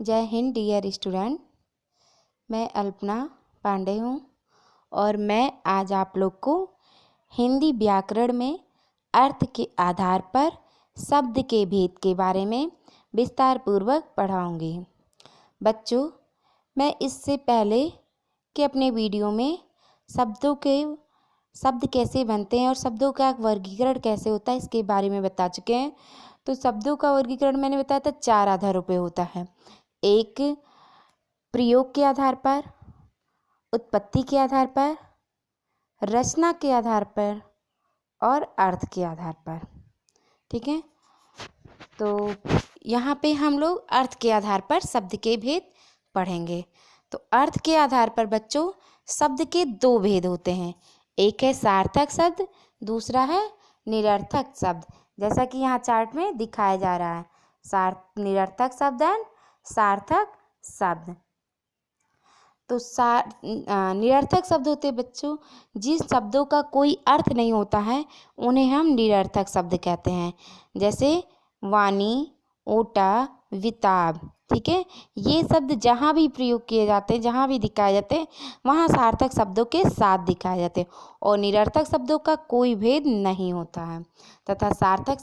जय Hind dear student. मैं अल्पना पांडे हूँ और मैं आज आप लोग को हिंदी व्याकरण में अर्थ के आधार पर शब्द के भेद के बारे में विस्तार पूर्वक पढ़ाऊँगी। बच्चों, मैं इससे पहले कि अपने वीडियो में शब्द कैसे बनते हैं और शब्दों का वर्गीकरण कैसे होता है इसके बारे में बता चुके हैं। तो शब्दों का वर्गीकरण मैंने बताया था 4 आधारों पे होता है। एक, प्रयोग के आधार पर, उत्पत्ति के आधार पर, रचना के आधार पर और अर्थ के आधार पर। ठीक है, तो यहाँ पे हम लोग अर्थ के आधार पर शब्द के भेद पढ़ेंगे। तो अर्थ के आधार पर बच्चों शब्द के 2 भेद होते हैं। एक है सार्थक शब्द, दूसरा है निरर्थक शब्द। जैसा कि यहाँ चार्ट में दिखाया जा रहा है, निरर्थक शब्द एंड सार्थक शब्द। तो निरर्थक शब्द होते हैं बच्चों जिन शब्दों का कोई अर्थ नहीं होता है, उन्हें हम निरर्थक शब्द कहते हैं। जैसे वाणी, ओटा, विताब। ठीक है, ये शब्द जहाँ भी प्रयोग किए जाते हैं, जहाँ भी दिखाए जाते हैं, वहाँ सार्थक शब्दों के साथ दिखाए जाते हैं और निरर्थक शब्दों का कोई भेद नहीं होता है। तथा सार्थक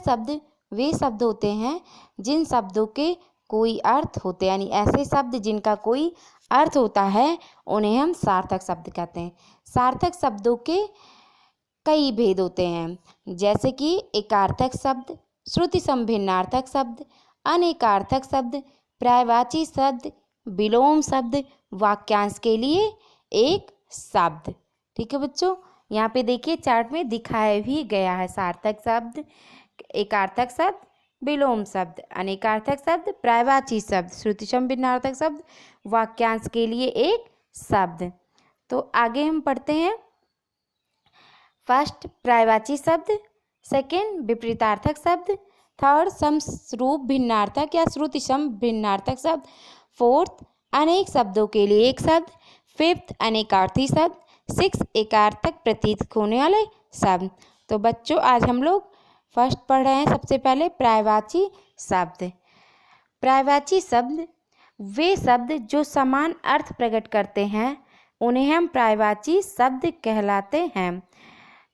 शब्द वे शब्द होते हैं जिन शब्दों के कोई अर्थ होते हैं, यानी ऐसे शब्द जिनका कोई अर्थ होता है उन्हें हम सार्थक शब्द कहते हैं। सार्थक शब्दों के कई भेद होते हैं, जैसे कि एकार्थक शब्द, श्रुति संभिन्नार्थक शब्द, अनेकार्थक शब्द, पर्यायवाची शब्द, विलोम शब्द, वाक्यांश के लिए एक शब्द। ठीक है बच्चों, यहाँ पे देखिए चार्ट में दिखाया भी गया है सार्थक शब्द, एकार्थक शब्द, विलोम शब्द, अनेकार्थक शब्द, पर्यायवाची शब्द, श्रुति संभिन्नार्थक शब्द, वाक्यांश के लिए एक शब्द। तो आगे हम पढ़ते हैं। फर्स्ट पर्यायवाची शब्द, सेकंड विपरीतार्थक शब्द, थर्ड समरूप भिन्नार्थक या श्रुति संभिन्नार्थक शब्द, फोर्थ अनेक शब्दों के लिए एक शब्द, फिफ्थ अनेकार्थी शब्द, सिक्स एकार्थक प्रतीत होने वाले शब्द। तो बच्चों आज हम लोग फर्स्ट पढ़ रहे हैं सबसे पहले पर्यायवाची शब्द। पर्यायवाची शब्द वे शब्द जो समान अर्थ प्रकट करते हैं उन्हें हम पर्यायवाची शब्द कहलाते हैं।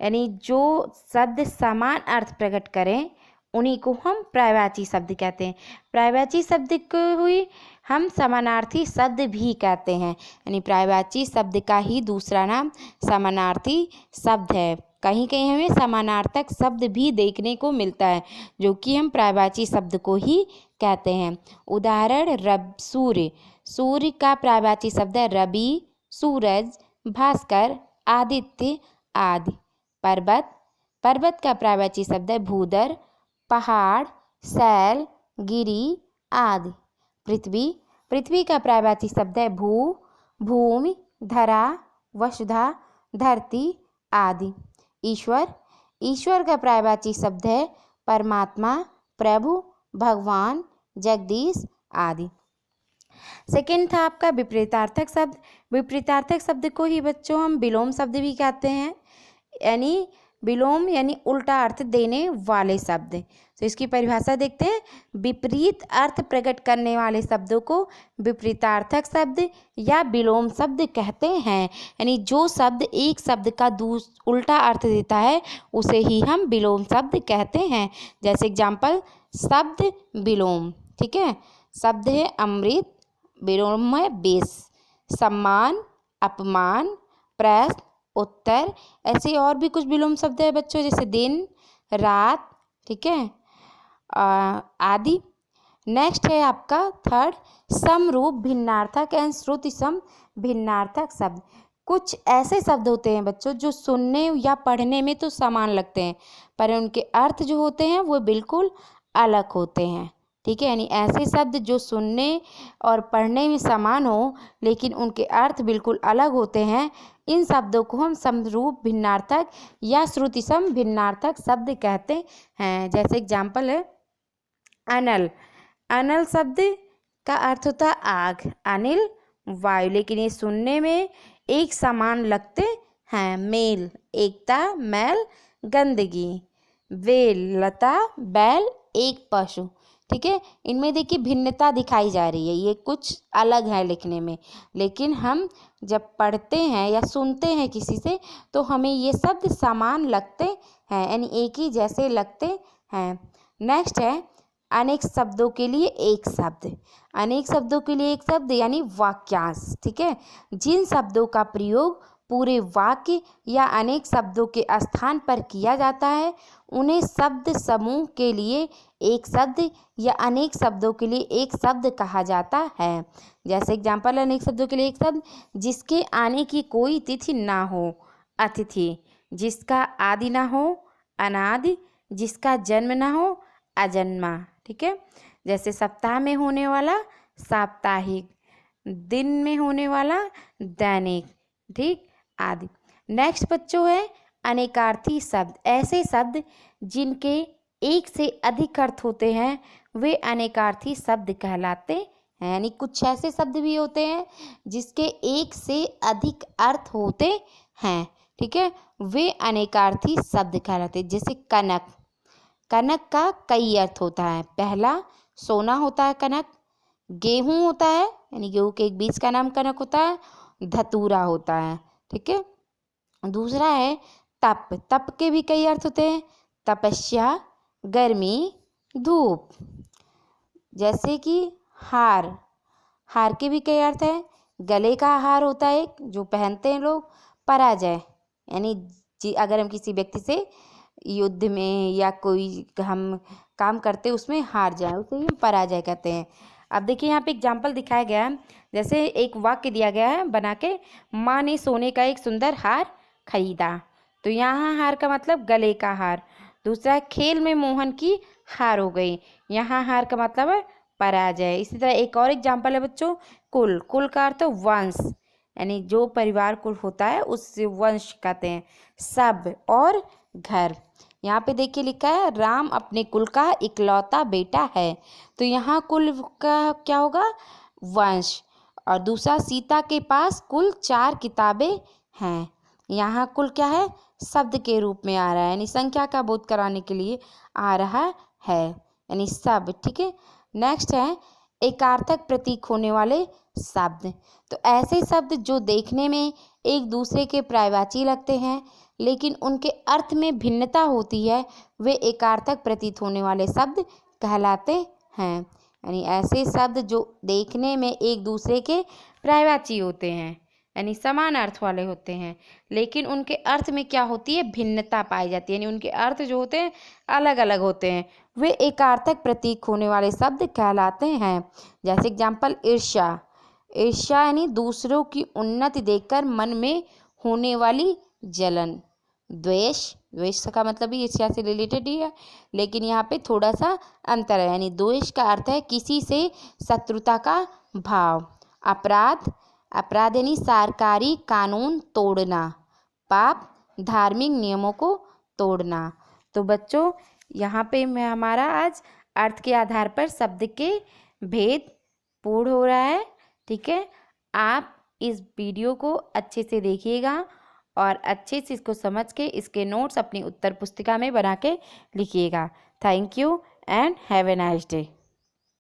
यानी जो शब्द समान अर्थ प्रकट करें उन्हीं को हम पर्यायवाची शब्द कहते हैं। पर्यायवाची शब्द को ही हम समानार्थी शब्द भी कहते हैं, यानी पर्यायवाची शब्द का ही दूसरा नाम समानार्थी शब्द है। कहीं कहीं हमें समानार्थक शब्द भी देखने को मिलता है जो कि हम पर्यायवाची शब्द को ही कहते हैं। उदाहरण सूर्य, सूर्य का पर्यायवाची शब्द है रवि, सूरज, भास्कर, आदित्य आदि। पर्वत, पर्वत का पर्यायवाची शब्द है भूधर, पहाड़, शैल, गिरि आदि। पृथ्वी, पृथ्वी का पर्यायवाची शब्द है भू, भूमि, धरा, वसुधा, धरती आदि। ईश्वर, ईश्वर का पर्यायवाची शब्द है परमात्मा, प्रभु, भगवान, जगदीश आदि। सेकंड था आपका विपरीतार्थक शब्द। विपरीतार्थक शब्द को ही बच्चों हम विलोम शब्द भी कहते हैं, यानी विलोम यानी उल्टा अर्थ देने वाले शब्द। तो इसकी परिभाषा देखते हैं। विपरीत अर्थ प्रकट करने वाले शब्दों को विपरीतार्थक शब्द या विलोम शब्द कहते हैं। यानी जो शब्द एक शब्द का उल्टा अर्थ देता है उसे ही हम विलोम शब्द कहते हैं। जैसे एग्जाम्पल शब्द विलोम। ठीक है, शब्द है अमृत, विलोम है बेस, सम्मान, अपमान, प्रश्न, उत्तर। ऐसे और भी कुछ विलोम शब्द है बच्चों, जैसे दिन, रात, ठीक है, आदि। नेक्स्ट है आपका थर्ड समरूप भिन्नार्थक एंड श्रुति सम भिन्नार्थक शब्द। कुछ ऐसे शब्द होते हैं बच्चों जो सुनने या पढ़ने में तो समान लगते हैं पर उनके अर्थ जो होते हैं वो बिल्कुल अलग होते हैं। ठीक है, यानी ऐसे शब्द जो सुनने और पढ़ने में समान हो लेकिन उनके अर्थ बिल्कुल अलग होते हैं, इन शब्दों को हम समरूप भिन्नार्थक या श्रुति सम भिन्नार्थक शब्द कहते हैं। जैसे एग्जाम्पल है अनल। अनल शब्द का अर्थ होता है आग, अनिल वायु, लेकिन ये सुनने में एक समान लगते हैं। मेल, एकता, मैल, गंदगी। वेल, लता, बैल, एक पशु। ठीक है। इनमें देखिए भिन्नता दिखाई जा रही है, ये कुछ अलग है लिखने में, लेकिन हम जब पढ़ते हैं या सुनते हैं किसी से तो हमें ये शब्द समान लगते हैं, यानी एक ही जैसे लगते हैं। नेक्स्ट है अनेक शब्दों के लिए एक शब्द। अनेक शब्दों के लिए एक शब्द यानी वाक्यांश, ठीक है। जिन शब्दों का प्रयोग पूरे वाक्य या अनेक शब्दों के स्थान पर किया जाता है उन्हें शब्द समूह के लिए एक शब्द या अनेक शब्दों के लिए एक शब्द कहा जाता है। जैसे एग्जाम्पल, अनेक शब्दों के लिए एक शब्द, जिसके आने की कोई तिथि ना हो अतिथि, जिसका आदि ना हो अनादि, जिसका जन्म ना हो अजन्मा, ठीक है। जैसे सप्ताह में होने वाला साप्ताहिक, दिन में होने वाला दैनिक, ठीक, आदि। नेक्स्ट बच्चों है अनेकार्थी शब्द। ऐसे शब्द जिनके एक से अधिक अर्थ होते हैं वे अनेकार्थी शब्द कहलाते हैं। यानी कुछ ऐसे शब्द भी होते हैं जिसके एक से अधिक अर्थ होते हैं, ठीक है, वे अनेकार्थी शब्द कहलाते हैं। जैसे कनक, कनक का कई अर्थ होता है। पहला सोना होता है कनक, गेहूँ होता है यानी गेहूँ के एक बीज का नाम कनक होता है, धतूरा होता है, ठीक है। दूसरा है तप, तप के भी कई अर्थ होते हैं, तपस्या, गर्मी, धूप। जैसे कि हार, हार के भी कई अर्थ हैं। गले का हार होता है एक जो पहनते हैं लोग। पराजय यानी अगर हम किसी व्यक्ति से युद्ध में या कोई हम काम करते उसमें हार जाए उसे हम पराजय कहते हैं। अब देखिए यहाँ पे एग्जाम्पल दिखाया गया है, जैसे एक वाक्य दिया गया है बना के, माँ ने सोने का एक सुंदर हार खरीदा। तो यहाँ हार का मतलब गले का हार। दूसरा, खेल में मोहन की हार हो गई, यहाँ हार का मतलब है पराजय। इसी तरह एक और एग्जाम्पल है बच्चों, कुल, कुल का अर्थ वंश यानी जो परिवार कुल होता है उससे वंश कहते हैं। सब और घर, यहाँ पे देखिए लिखा है राम अपने कुल का इकलौता बेटा है, तो यहाँ कुल का क्या होगा, वंश। और दूसरा, सीता के पास कुल 4 किताबें हैं, यहाँ कुल क्या है, शब्द के रूप में आ रहा है यानी संख्या का बोध कराने के लिए आ रहा है, यानी सब, ठीक है। नेक्स्ट है एकार्थक प्रतीक होने वाले शब्द। तो ऐसे शब्द जो देखने में एक दूसरे के पर्यायवाची लगते हैं लेकिन उनके अर्थ में भिन्नता होती है वे एकार्थक प्रतीत होने वाले शब्द कहलाते हैं। यानी ऐसे शब्द जो देखने में एक दूसरे के पर्यायवाची होते हैं यानी समान अर्थ वाले होते हैं लेकिन उनके अर्थ में क्या होती है, भिन्नता पाई जाती है, यानी उनके अर्थ जो होते हैं अलग अलग होते हैं, वे एकार्थक प्रतीक होने वाले शब्द कहलाते हैं। जैसे एग्जाम्पल, ईर्ष्या, ईर्ष्या यानी दूसरों की उन्नति देखकर मन में होने वाली जलन। द्वेष, द्वेष का मतलब भी ईर्ष्या से रिलेटेड ही है लेकिन यहाँ पे थोड़ा सा अंतर है, यानी द्वेष का अर्थ है किसी से शत्रुता का भाव। अपराध, अपराध यानी सरकारी कानून तोड़ना। पाप, धार्मिक नियमों को तोड़ना। तो बच्चों यहाँ पे मैं हमारा आज अर्थ के आधार पर शब्द के भेद पूर्ण हो रहा है, ठीक है। आप इस वीडियो को अच्छे से देखिएगा और अच्छे से इसको समझ के इसके नोट्स अपनी उत्तर पुस्तिका में बना के लिखिएगा। Thank you and have a nice day.